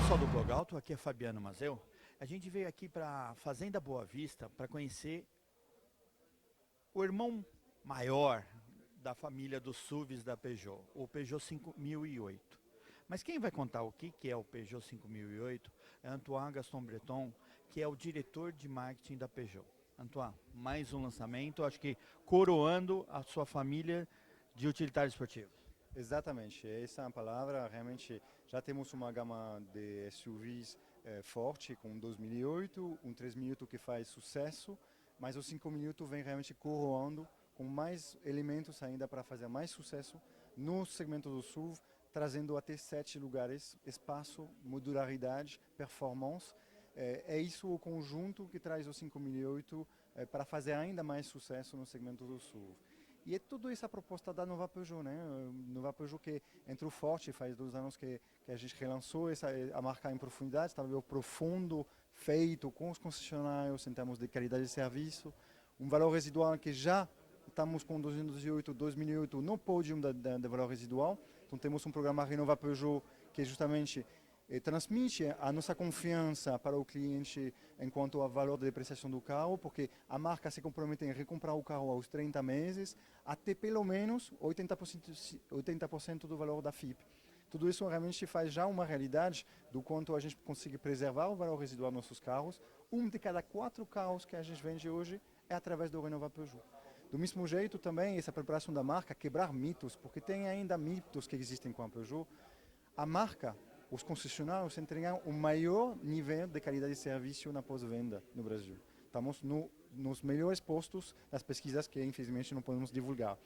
pessoal do Blog Alto, aqui é Fabiano Mazeu. A gente veio aqui para a Fazenda Boa Vista para conhecer o irmão maior da família dos SUVs da Peugeot, o Peugeot 5008. Mas quem vai contar o que é o Peugeot 5008 é Antoine Gaston Breton, que é o diretor de marketing da Peugeot. Antoine, mais um lançamento, acho que coroando a sua família de utilitários esportivos. Exatamente, essa é a palavra. Realmente já temos uma gama de SUVs forte com 2008, um 3008 que faz sucesso, mas o 5008 vem realmente coroando com mais elementos ainda para fazer mais sucesso no segmento do SUV, trazendo até 7 lugares, espaço, modularidade, performance. É isso o conjunto que traz o 5008 para fazer ainda mais sucesso no segmento do SUV. E é tudo isso a proposta da Nova Peugeot, né? Nova Peugeot que entrou forte, faz 2 anos que a gente relançou a marca em profundidade, estava profundo, feito com os concessionários em termos de qualidade de serviço, um valor residual que já estamos com 2008 no pódio da valor residual. Então temos um programa Renova Peugeot que justamente transmite a nossa confiança para o cliente enquanto ao valor da depreciação do carro, porque a marca se compromete em recomprar o carro aos 30 meses, até pelo menos 80% do valor da FIP. Tudo isso realmente faz já uma realidade do quanto a gente consegue preservar o valor residual dos nossos carros. Um de cada 4 carros que a gente vende hoje é através do Renova Peugeot. Do mesmo jeito também essa preparação da marca, quebrar mitos, porque tem ainda mitos que existem com a Peugeot. A marca, os concessionários entregam o maior nível de qualidade de serviço na pós-venda no Brasil. Estamos nos melhores postos das pesquisas que infelizmente não podemos divulgar.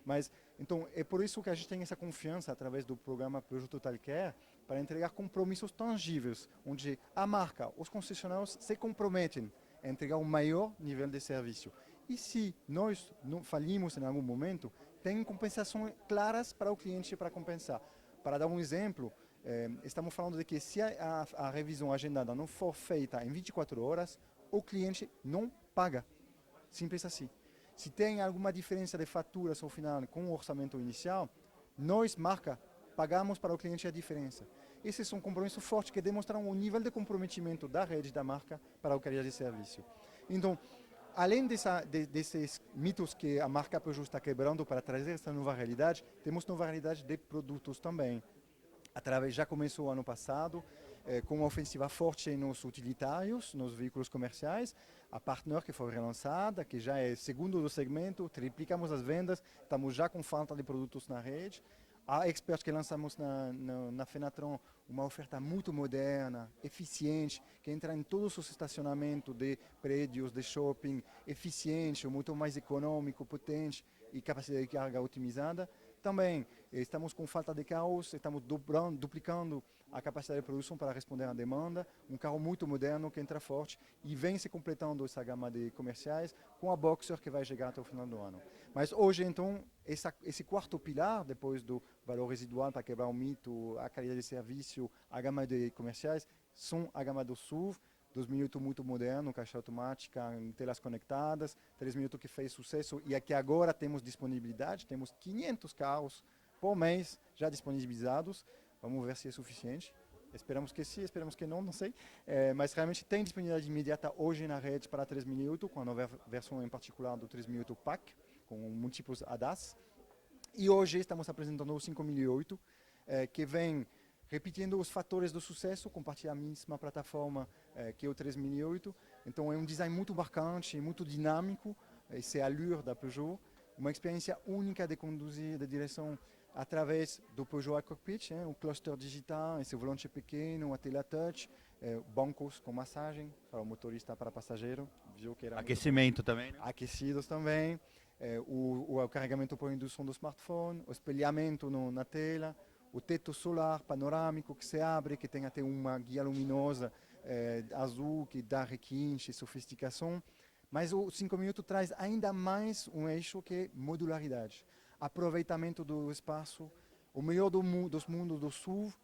Mas então é por isso que a gente tem essa confiança através do programa Peugeot Total Care para entregar compromissos tangíveis, onde a marca, os concessionários se comprometem a entregar o maior nível de serviço. E se nós não falimos em algum momento, tem compensações claras para o cliente para compensar. Para dar um exemplo, estamos falando de que se a revisão agendada não for feita em 24 horas, o cliente não paga. Simples assim. Se tem alguma diferença de faturas ao final com o orçamento inicial, nós, marca, pagamos para o cliente a diferença. Esses são compromissos fortes que demonstram o nível de comprometimento da rede da marca para a qualidade de serviço. Então, além desses mitos que a marca Peugeot está quebrando para trazer essa nova realidade, temos nova realidade de produtos também. Já começou ano passado com uma ofensiva forte nos utilitários, nos veículos comerciais. A Partner que foi relançada, que já é segundo do segmento, triplicamos as vendas, estamos já com falta de produtos na rede. A Expert que lançamos na Fenatron, uma oferta muito moderna, eficiente, que entra em todos os estacionamentos de prédios, de shopping, eficiente, muito mais econômico, potente e capacidade de carga otimizada. Também estamos com falta de carros, estamos duplicando a capacidade de produção para responder à demanda. Um carro muito moderno que entra forte e vem se completando essa gama de comerciais com a Boxer que vai chegar até o final do ano. Mas hoje, então, esse quarto pilar, depois do valor residual para quebrar o mito, a qualidade de serviço, a gama de comerciais, são a gama do SUV. 2008 muito moderno, caixa automática, telas conectadas, 3008 que fez sucesso e aqui agora temos disponibilidade, temos 500 carros por mês já disponibilizados, vamos ver se é suficiente. Esperamos que sim, esperamos que não sei. Mas realmente tem disponibilidade imediata hoje na rede para 3008, com a nova versão em particular do 3008 PAC, com múltiplos ADAS. E hoje estamos apresentando o 5008, que vem repetindo os fatores do sucesso, compartilha a mesma plataforma que o 3008. Então é um design muito marcante, muito dinâmico, esse é a allure da Peugeot, uma experiência única de conduzir de direção através do Peugeot Cockpit, um cluster digital, esse volante pequeno, a tela touch, bancos com massagem para o motorista, para o passageiro. Viu que era Aquecimento também, né? aquecidos também, o carregamento por indução do smartphone, o espelhamento na tela, o teto solar panorâmico que se abre, que tem até uma guia luminosa azul que dá requinte e sofisticação. Mas o 5008 traz ainda mais um eixo que é modularidade. Aproveitamento do espaço, o melhor dos mundos do SUV,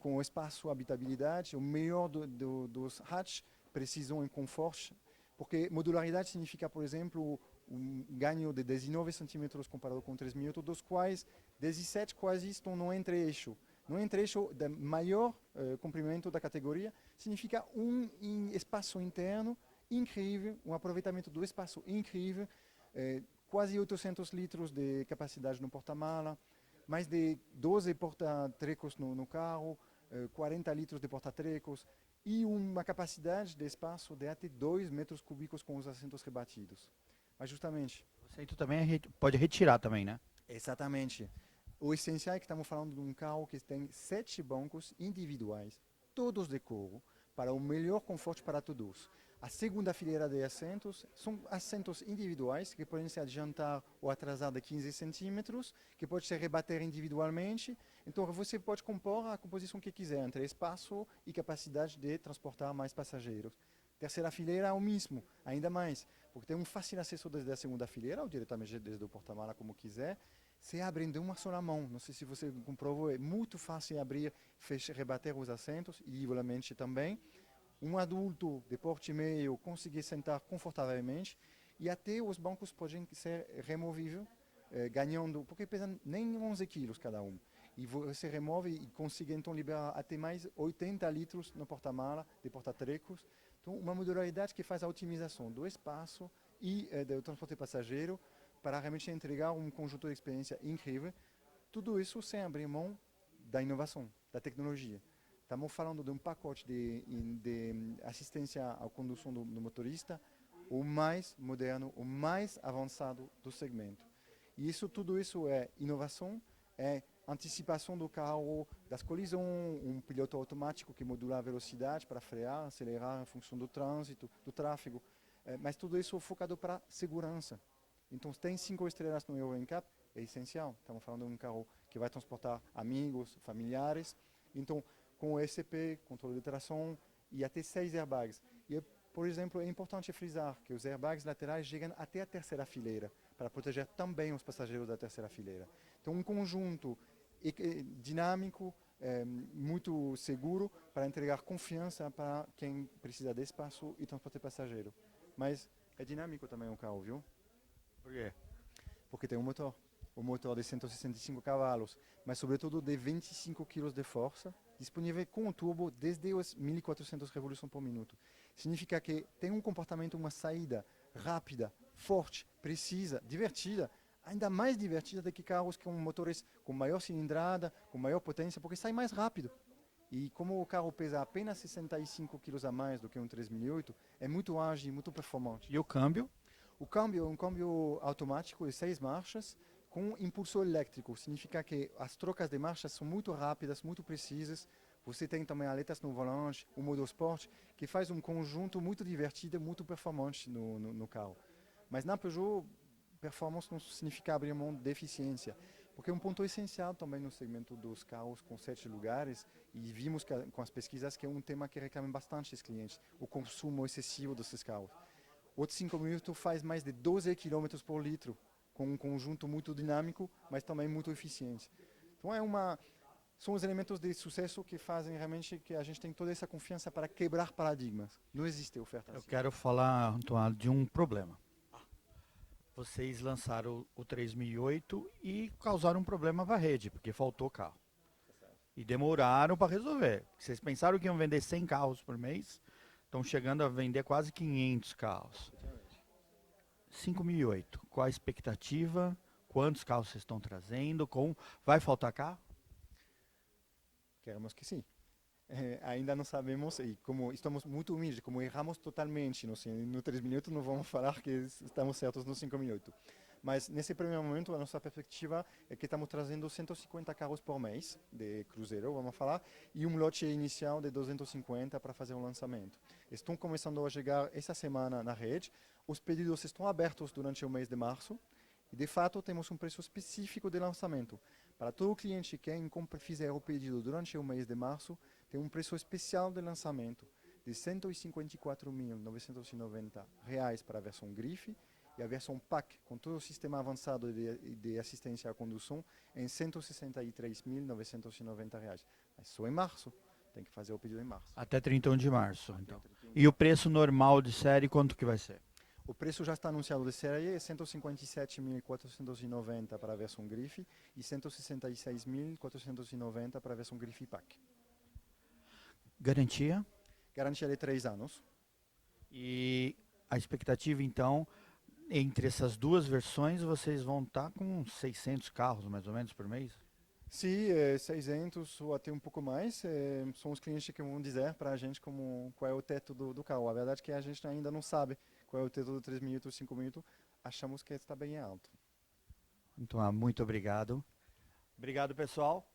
com o espaço habitabilidade, o melhor dos hatch, precisão e conforto. Porque modularidade significa, por exemplo, um ganho de 19 centímetros comparado com 3008, dos quais 17 quase estão no entre-eixo. Não é um trecho de maior comprimento da categoria, significa espaço interno incrível, um aproveitamento do espaço incrível, quase 800 litros de capacidade no porta-mala, mais de 12 porta-trecos no carro, 40 litros de porta-trecos e uma capacidade de espaço de até 2 metros cúbicos com os assentos rebatidos. Mas justamente... O assento também pode retirar também, né? Exatamente. O essencial é que estamos falando de um carro que tem 7 bancos individuais, todos de couro, para o melhor conforto para todos. A segunda fileira de assentos são assentos individuais que podem se adiantar ou atrasar de 15 centímetros, que pode se rebater individualmente. Então você pode compor a composição que quiser entre espaço e capacidade de transportar mais passageiros. Terceira fileira é o mesmo, ainda mais, porque tem um fácil acesso desde a segunda fileira ou diretamente desde o porta-mala, como quiser. Se abrem de uma só mão. Não sei se você comprovou, é muito fácil abrir, fechar, rebater os assentos, e igualmente também. Um adulto de porte meio conseguir sentar confortavelmente, e até os bancos podem ser removíveis, ganhando, porque pesam nem 11 quilos cada um. E você remove e consegue então liberar até mais 80 litros no porta-mala, de porta-trecos. Então, uma modularidade que faz a otimização do espaço e do transporte passageiro, para realmente entregar um conjunto de experiência incrível. Tudo isso sem abrir mão da inovação, da tecnologia. Estamos falando de um pacote de assistência à condução do motorista, o mais moderno, o mais avançado do segmento. E tudo isso é inovação, é antecipação do carro, das colisões, um piloto automático que modula a velocidade para frear, acelerar em função do trânsito, do tráfego, mas tudo isso focado para segurança. Então, tem 5 estrelas no Euro NCAP, é essencial. Estamos falando de um carro que vai transportar amigos, familiares. Então, com o ECP, controle de tração e até 6 airbags. E, por exemplo, é importante frisar que os airbags laterais chegam até a terceira fileira, para proteger também os passageiros da terceira fileira. Então, um conjunto dinâmico, muito seguro, para entregar confiança para quem precisa de espaço e transporte passageiro. Mas é dinâmico também o carro, viu? Por quê? Porque tem um motor de 165 cavalos, mas sobretudo de 25 kg de força, disponível com o turbo desde os 1400 revoluções por minuto. Significa que tem um comportamento, uma saída rápida, forte, precisa, divertida, ainda mais divertida do que carros com motores com maior cilindrada, com maior potência, porque sai mais rápido. E como o carro pesa apenas 65 kg a mais do que um 3008, é muito ágil, muito performante. E o câmbio? O câmbio é um câmbio automático de 6 marchas com impulso elétrico. Significa que as trocas de marchas são muito rápidas, muito precisas. Você tem também aletas no volante, o modo Sport, que faz um conjunto muito divertido, muito performante no carro. Mas na Peugeot, performance não significa abrir mão de eficiência, porque é um ponto essencial também no segmento dos carros com 7 lugares, e vimos com as pesquisas que é um tema que reclamam bastante os clientes, o consumo excessivo desses carros. O 5 minutos faz mais de 12 km por litro, com um conjunto muito dinâmico, mas também muito eficiente. Então são os elementos de sucesso que fazem realmente que a gente tem toda essa confiança para quebrar paradigmas. Não existe oferta Eu assim. quero falar, Antoine, de um problema. Vocês lançaram o 3008 e causaram um problema para a rede, porque faltou carro. E demoraram para resolver. Vocês pensaram que iam vender 100 carros por mês, estão chegando a vender quase 500 carros. 5008, qual a expectativa? Quantos carros vocês estão trazendo? Vai faltar carro? Queremos que sim. Ainda não sabemos, e como estamos muito humildes, como erramos totalmente no 3 minutos, não vamos falar que estamos certos no 5 minutos. Mas nesse primeiro momento, a nossa perspectiva é que estamos trazendo 150 carros por mês de cruzeiro, vamos falar, e um lote inicial de 250 para fazer o lançamento. Estão começando a chegar essa semana na rede, os pedidos estão abertos durante o mês de março, e de fato temos um preço específico de lançamento. Para todo cliente que fizer o pedido durante o mês de março, tem um preço especial de lançamento de R$ 154.990 para a versão Grife, e a versão PAC, com todo o sistema avançado de assistência à condução, em R$ 163.990. Mas só em março. Tem que fazer o pedido em março. Até 31 de março, então. E o preço normal de série, quanto que vai ser? O preço já está anunciado de série, é 157.490 para a versão Grife e 166.490 para a versão Grife Pack. Garantia? Garantia de 3 anos. E a expectativa, então, entre essas duas versões, vocês vão estar com 600 carros, mais ou menos, por mês? Sim, 600 ou até um pouco mais. São os clientes que vão dizer para a gente qual é o teto do carro. A verdade é que a gente ainda não sabe qual é o teto do 3 minutos, 5 minutos. Achamos que está bem alto. Então, muito obrigado. Obrigado, pessoal.